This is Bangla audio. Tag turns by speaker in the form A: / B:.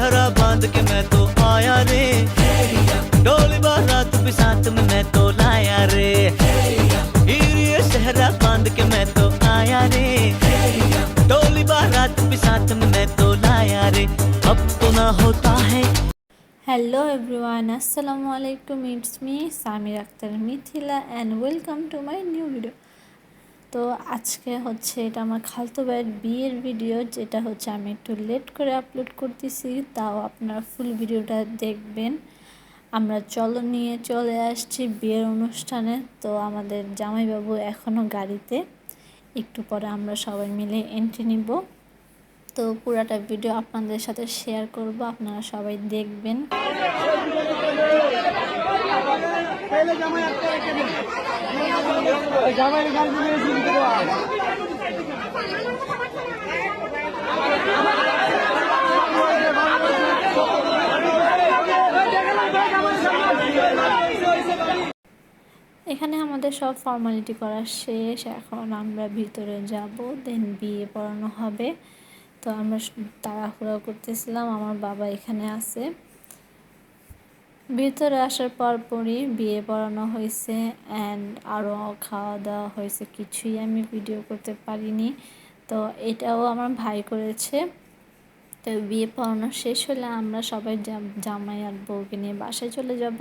A: सेहरा बांध के मैं तो आया रे, डोली बारात भी साथ में मैं तो लाया रे। ये सेहरा बांध के मैं तो आया रे, डोली बारात भी साथ में मैं तो लाया रे। अब तो ना होता है।
B: হ্যালো এভরিওয়ান, আসসালামু আলাইকুম। It's me Samira Akhtar Mithila and welcome to my new video. তো আজকে হচ্ছে এটা আমার খালতো ভাইয়ের বিয়ের ভিডিও, যেটা হচ্ছে আমি একটু লেট করে আপলোড করতেছি, তাও আপনারা ফুল ভিডিওটা দেখবেন। আমরা চলো নিয়ে চলে আসছি বিয়ের অনুষ্ঠানে। তো আমাদের জামাইবাবু এখনও গাড়িতে, একটু পরে আমরা সবাই মিলে এন্ট্রি নিব। তো পুরাটা ভিডিও আপনাদের সাথে শেয়ার করব, আপনারা সবাই দেখবেন। এখানে আমাদের সব ফর্মালিটি করা শেষ, এখন আমরা ভিতরে যাব, দেন বিয়ে পড়ানো হবে। তো আমরা তাড়াহুড়া করতেছিলাম, আমার বাবা এখানে আছে। ভিতরে আসার পরই বিয়ে পড়ানো হয়েছে অ্যান্ড আরও খাওয়া দাওয়া হয়েছে, কিছুই আমি ভিডিও করতে পারিনি। তো এটাও আমার ভাই করেছে। তো বিয়ে পড়ানো শেষ হলে আমরা সবাই জামাই আর বউকে নিয়ে বাসায় চলে যাব।